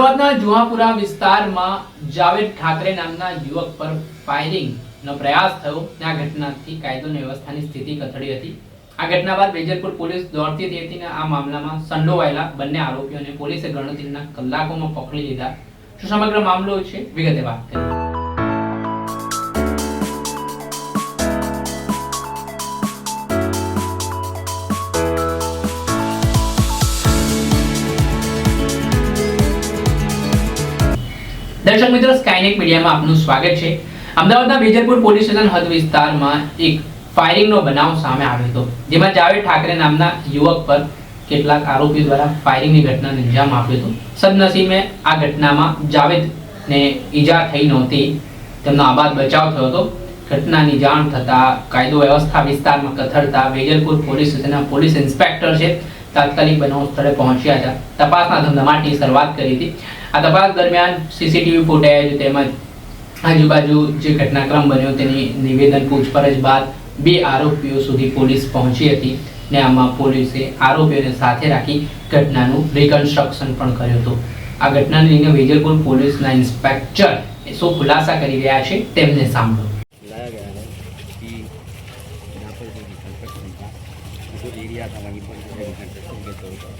અમદાવાદના જુહાપુરા વિસ્તારમાં જાવેદ ઠાકરે નામના યુવક પર ફાયરિંગનો પ્રયાસ થયો. આ ઘટનાથી કાયદો અને વ્યવસ્થાની સ્થિતિ કથળી હતી. આ ઘટના બાદ વેજલપુર પોલીસ દોડતી હતી અને આ મામલામાં સંડોવાયેલા બંને આરોપીઓને પોલીસે ગણતરીના કલાકોમાં પકડી લીધા. શું સમગ્ર મામલો છે, વિગતે વાત કરીએ. દર્શક મિત્રો, સ્કાયનેટ મીડિયામાં આપનું સ્વાગત છે. અમદાવાદના વેજલપુર પોલીસ સ્ટેશન હદ વિસ્તારમાં એક ફાયરિંગનો બનાવ સામે આવ્યો હતો, જેમાં જાવેદ ઠાકરે નામના યુવક પર કેટલાક આરોપીઓ દ્વારા ફાયરિંગની ઘટનાને અંજામ આપ્યો હતો. સદનસીબે આ ઘટનામાં જાવેદને ઈજા થઈ નહોતી, તેમનો આબાદ બચાવ થયો હતો. ઘટનાની જાણ થતા કાયદો વ્યવસ્થા વિસ્તારમાં કથળતા વેજલપુર પોલીસ સ્ટેશનના પોલીસ ઇન્સ્પેક્ટર છે તાત્કાલિક બનાવ સ્થળે પહોંચ્યા હતા. તપાસના ધમધમાટની શરૂઆત કરી હતી. આ તપાસ દરમિયાન સીસીટીવી ફૂટેજ તેમજ આજુબાજુ જે ઘટનાક્રમ બન્યો તેની નિવેદન પૂછપરછ બાદ બે આરોપીઓ સુધી પોલીસ પહોંચી હતી ને આમાં પોલીસે આરોપીઓને સાથે રાખી ઘટનાનું રિકન્સ્ટ્રક્શન પણ કર્યું હતું. આ ઘટનાને લઈને વેજલપુર પોલીસના ઇન્સ્પેક્ટર શું ખુલાસા કરી રહ્યા છે તેમને સાંભળો. जो एरिया था वहीं पर जो है कंस्ट्रक्शन के तौर पर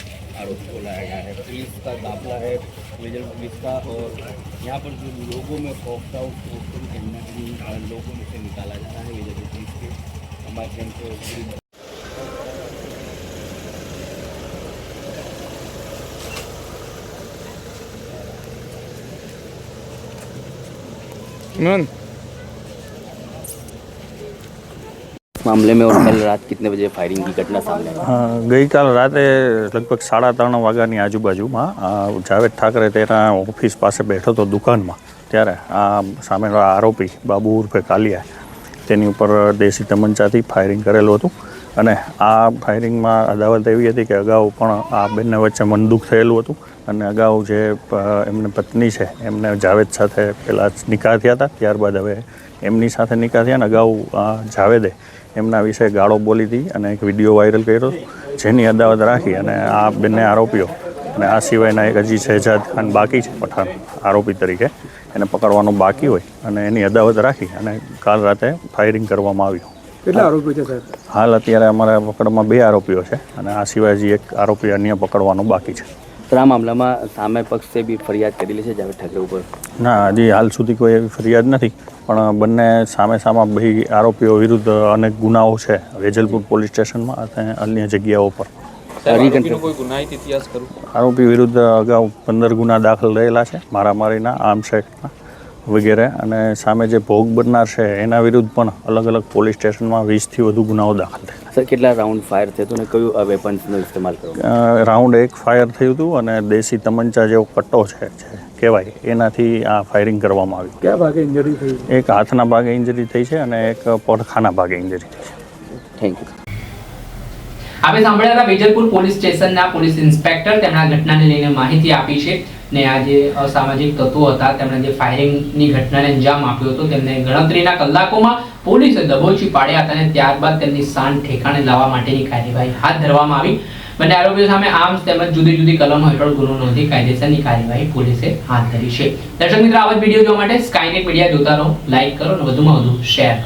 आरोप को लाया गया है. पुलिस का दाखिला है वेजल पुलिस का, और यहाँ पर जो लोगों में खौफ था उसको कहीं ना कहीं लोगों में से निकाला जा रहा है. वेजल पुलिस के माध्यम से मामले में और कल रात कितने बजे फायरिंग की घटना सामने आई? ગઈકાલ રાતે લગભગ 3:30 વાગ્યાની આજુબાજુમાં જાવેદ ઠાકરે તેના ઓફિસ પાસે બેઠો હતો દુકાનમાં, ત્યારે આ સામેનો આરોપી બાબુ ઉર્ફે કાલિયા તેની ઉપર દેશી તમંચાથી ફાયરિંગ કરેલું હતું. અને આ ફાયરિંગમાં અદાવત એવી હતી કે અગાઉ પણ આ બંને વચ્ચે મનદુખ થયેલું હતું. અને અગાઉ જે એમની પત્ની છે એમને જાવેદ સાથે પહેલાં નિકાહ થયા હતા, ત્યારબાદ હવે એમની સાથે નિકાહ થયા. અને અગાઉ જાવેદે એમના વિશે ગાળો બોલી હતી અને એક વિડીયો વાયરલ કર્યો, જેની અદાવત રાખી અને આ બંને આરોપીઓ અને આ સિવાયના એક હજી શહેજાદ ખાન બાકી છે પઠાણ આરોપી તરીકે, એને પકડવાનું બાકી હોય અને એની અદાવત રાખી અને કાલ રાતે ફાયરિંગ કરવામાં આવ્યું. કેટલા આરોપીઓ છે સાહેબ? હાલ અત્યારે અમારા પકડમાં 2 આરોપીઓ છે અને આ સિવાય હજી એક આરોપી અન્ય પકડવાનું બાકી છે. આ મામલામાં સામે પક્ષે બી ફરિયાદ કરેલી છે જાવેદ ઠાકરે ઉપર? ના, હજી હાલ સુધી કોઈ એવી ફરિયાદ નથી, પણ બંને સામે બે આરોપીઓ વિરુદ્ધ અનેક ગુનાઓ છે વેજલપુર પોલીસ સ્ટેશનમાં અને અન્ય જગ્યાઓ પર. આરોપી વિરુદ્ધ અગાઉ 15 ગુના દાખલ રહેલા છે, મારામારીના, આર્મસેટના વગેરે. અને સામે જે ભોગ બનનાર છે એના વિરુદ્ધ પણ અલગ અલગ પોલીસ સ્ટેશનમાં 20થી વધુ ગુનાઓ દાખલ થયા. સર, કેટલા રાઉન્ડ ફાયર થયું હતું અને કયું વેપન્સનો ઇસ્તેમાલ કર્યો? રાઉન્ડ 1 ફાયર થયું હતું અને દેશી તમંચા જેવો કટ્ટો છે કહેવાય, એનાથી આ ફાયરિંગ કરવામાં આવ્યું. કયા ભાગે ઇન્જરી થઈ? એક હાથના ભાગે ઇન્જરી થઈ છે અને એક પડખાના ભાગે ઇન્જરી થઈ છે. Thank you. આપણે સાંભળ્યા હતા વેજલપુર પોલીસ સ્ટેશનના પોલીસ ઇન્સ્પેક્ટર, તેમના ઘટનાને લઈને માહિતી આપી છે ને આ જે અસામાજિક તત્વો હતા તેમણે જે ફાયરિંગની ઘટનાને અંજામ આપ્યો હતો તેમને ગણતરીના કલાકોમાં પોલીસે દબોચી પાડ્યા હતા અને ત્યારબાદ તેમની શાન ઠેકાણે લાવવા માટેની કાર્યવાહી હાથ ધરવામાં આવી. બંને આરોપીઓ સામે આર્મ્સ તેમજ જુદી જુદી કલમો હેઠળ ગુનો નોંધી કાયદેસરની કાર્યવાહી પોલીસે હાથ ધરી છે. દર્શક મિત્રો, આવા જ વિડીયો જોવા માટે સ્કાયનેટ મીડિયા જોતા રહો, લાઈક કરો અને વધુમાં વધુ શેર.